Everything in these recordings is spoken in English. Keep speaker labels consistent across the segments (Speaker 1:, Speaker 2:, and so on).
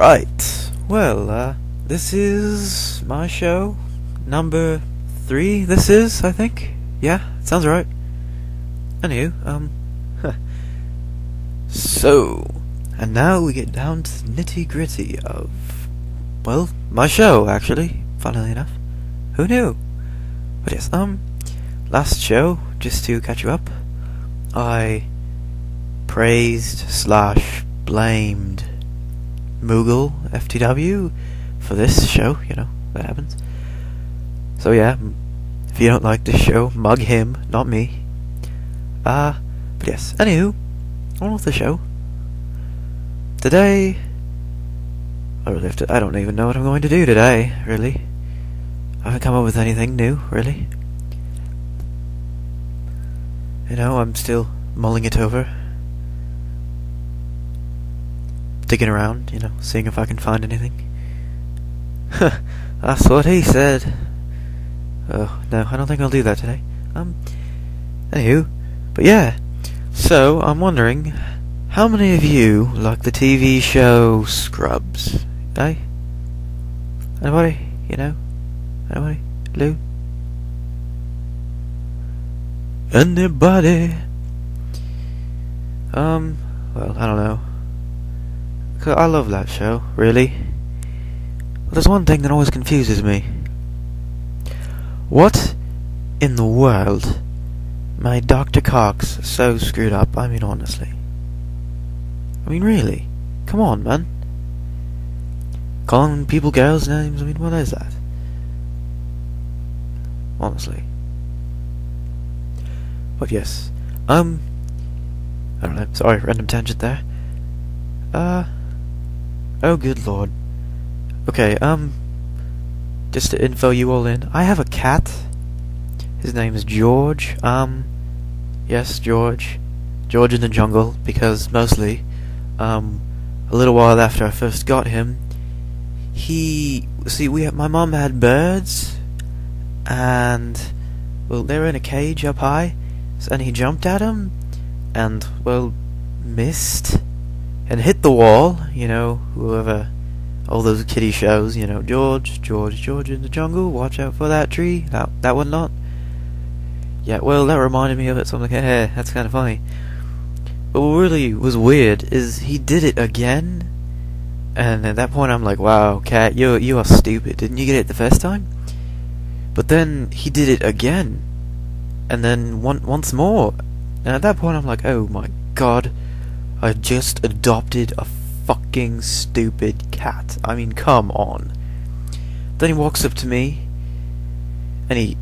Speaker 1: Right. Well, this is my show. Number 3, this is, I think. Yeah, sounds right. Anywho, So, and now we get down to the nitty-gritty of, well, my show, actually, funnily enough. Who knew? But yes, last show, just to catch you up, I praised / blamed Moogle FTW for this show, you know, that happens. So yeah, if you don't like this show, mug him, not me. But yes, anywho, on with the show. Today, I don't even know what I'm going to do today, really. I haven't come up with anything new, really. You know, I'm still mulling it over. Digging around, you know, seeing if I can find anything. That's what he said. Oh, no, I don't think I'll do that today. Anywho, but yeah. So, I'm wondering, how many of you like the TV show Scrubs? Eh? Anybody? You know? Anybody? Lou? Anybody? Well, I don't know. 'Cause I love that show, really. But there's one thing that always confuses me. What in the world made Dr. Cox so screwed up? I mean, honestly. I mean, really? Come on, man. Calling people girls' names? I mean, what is that? Honestly. But yes. I don't know. Sorry, random tangent there. Oh, good lord. Okay, just to info you all in, I have a cat. His name is George. Yes, George. George in the jungle, because mostly, a little while after I first got him, my mom had birds, and, well, they were in a cage up high, and he jumped at them, and, well, missed, and hit the wall, you know, whoever, all those kiddie shows, you know, George in the jungle, watch out for that tree, that one not. Yeah, well, that reminded me of it, so I'm like, hey, that's kind of funny. But what really was weird is he did it again, and at that point I'm like, wow, cat, you are stupid, didn't you get it the first time? But then he did it again, and then once more, and at that point I'm like, oh my god, I just adopted a fucking stupid cat. I mean, come on. Then he walks up to me, and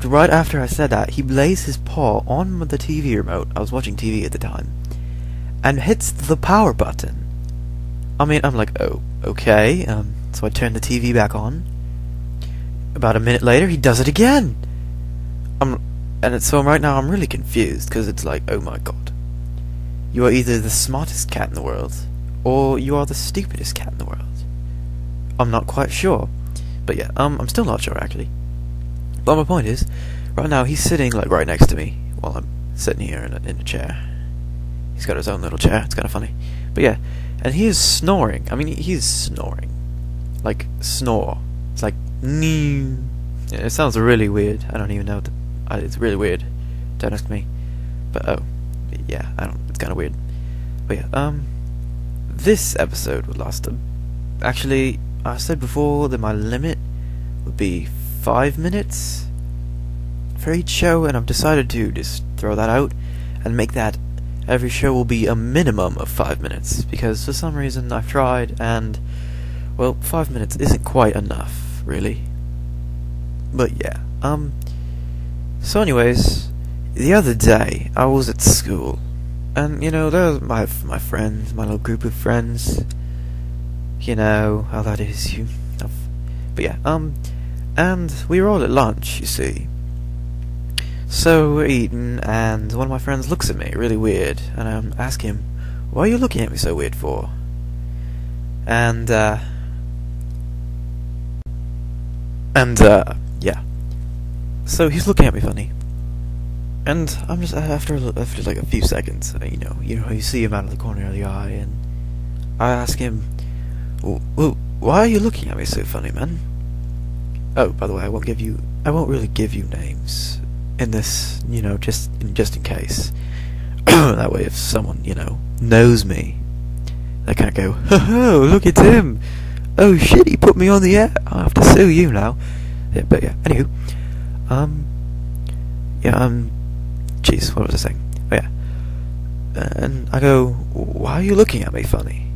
Speaker 1: right after I said that, he lays his paw on the TV remote, I was watching TV at the time, and hits the power button. I mean, I'm like, oh, okay, so I turn the TV back on. About a minute later, he does it again! So right now I'm really confused, because it's like, oh my god. You are either the smartest cat in the world, or you are the stupidest cat in the world. I'm not quite sure. But yeah, I'm still not sure, actually. But my point is, right now he's sitting, like, right next to me, while I'm sitting here in a chair. He's got his own little chair, it's kind of funny. But yeah, and he is snoring. I mean, he's snoring. Like, snore. It's like, nee. Yeah, it sounds really weird. I don't even know. It's really weird. Don't ask me. But, oh. Yeah, it's kind of weird. But yeah, this episode would last, actually, I said before that my limit would be 5 minutes for each show, and I've decided to just throw that out and make that every show will be a minimum of 5 minutes, because for some reason I've tried, and, well, 5 minutes isn't quite enough, really. But yeah, so anyways, the other day, I was at school, and, you know, there was my friends, my little group of friends, you know how that is, but yeah, and we were all at lunch, you see. So we're eating, and one of my friends looks at me really weird, and I ask him, "Why are you looking at me so weird for?" And yeah. So he's looking at me funny, and I'm just after like a few seconds, you know, you see him out of the corner of the eye, and I ask him, Well, why are you looking at me so funny, man? Oh, by the way, I won't really give you names in this, just in case. That way, if someone, knows me, they can't go, oh, look at him! Oh shit, he put me on the air! I'll have to sue you now. Yeah, but yeah, anywho. Jeez, what was I saying? Oh yeah. And I go, why are you looking at me funny?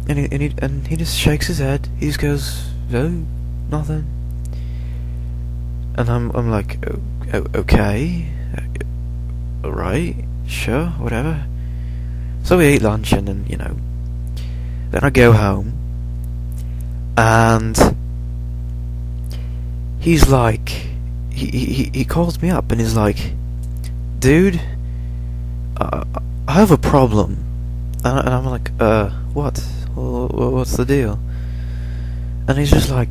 Speaker 1: And he just shakes his head. He just goes, oh, nothing. And I'm like, okay, alright, sure, whatever. So we ate lunch, and then then I go home, and he's like, he calls me up, and he's like, dude, I have a problem. And I'm like, what? What's the deal? And he's just like,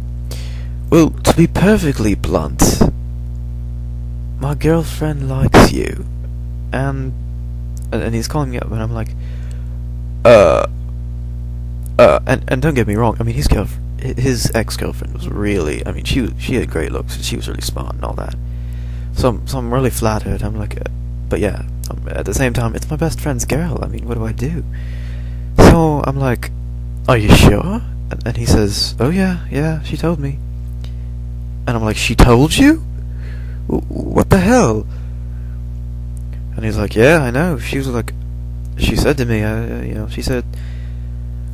Speaker 1: well, to be perfectly blunt, my girlfriend likes you, and he's calling me up, and I'm like, and don't get me wrong, I mean, his ex-girlfriend was really, I mean, she had great looks, and she was really smart and all that, so I'm really flattered. I'm like, but yeah, at the same time, it's my best friend's girl, I mean, what do I do? So I'm like, are you sure? And he says, oh yeah, she told me. And I'm like, she told you? What the hell? And he's like, yeah, I know. She was like, she said to me, she said,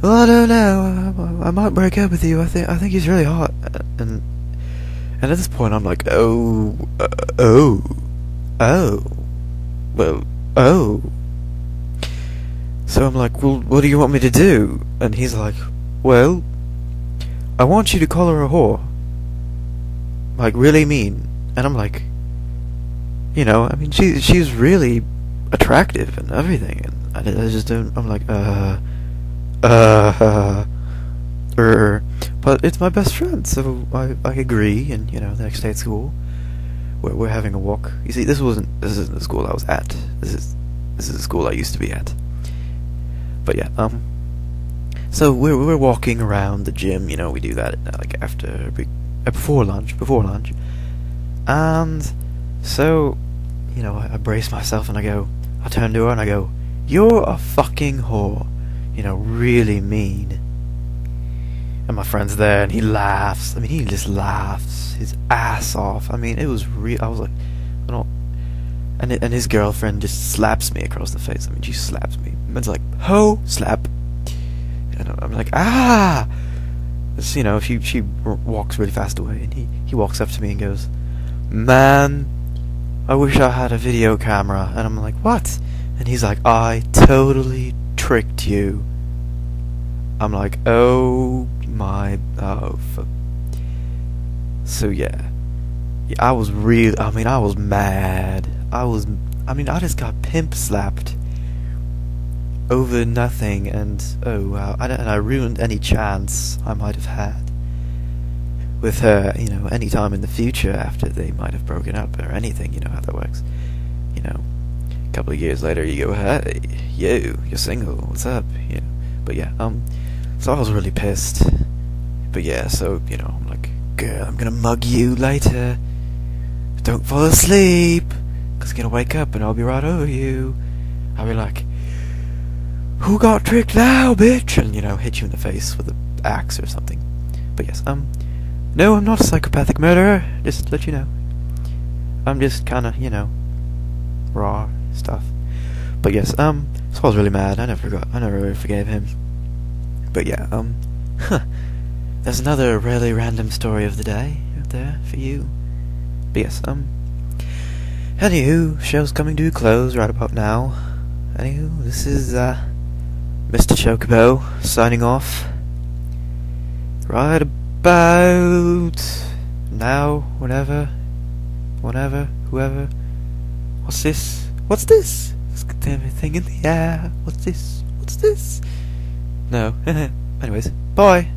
Speaker 1: well, I don't know, I might break up with you. I think he's really hot. And at this point, I'm like, oh. So I'm like, well, what do you want me to do? And he's like, well, I want you to call her a whore. Like, really mean. And I'm like, I mean, she's really attractive and everything, and I just don't, I'm like, but it's my best friend, so I agree, and, the next day at school, we're having a walk. You see, this isn't the school I was at, this is the school I used to be at. But yeah, so we're walking around the gym, we do that, like, before lunch, and so, I brace myself, and I turn to her, and I go, you're a fucking whore, really mean. And my friend's there, and he laughs. I mean, he just laughs his ass off. I mean, it was real. I was like, I don't. And his girlfriend just slaps me across the face. I mean, she slaps me. It's like, ho, slap. And I'm like, ah. It's, she walks really fast away, and he walks up to me and goes, man, I wish I had a video camera. And I'm like, what? And he's like, I totally tricked you. I'm like, oh my, so yeah, I was I was mad. I just got pimp slapped over nothing, and oh wow, and I ruined any chance I might have had with her, any time in the future after they might have broken up or anything, how that works. A couple of years later, you go, hey, you're single, what's up? But yeah, so I was really pissed. But yeah, so, I'm like, girl, I'm gonna mug you later. Don't fall asleep, 'cause you're gonna wake up and I'll be right over you. I'll be like, who got tricked now, bitch? And, hit you in the face with an axe or something. But yes, no, I'm not a psychopathic murderer, just to let you know. I'm just kinda, raw stuff. But yes, so I was really mad. I never really forgave him. But yeah, there's another really random story of the day out there for you. But yes, anywho, show's coming to a close right about now. Anywho, this is, Mr. Chocobo signing off. Right about now, whenever, whoever. What's this? This damn thing in the air. What's this? No. Anyways, bye.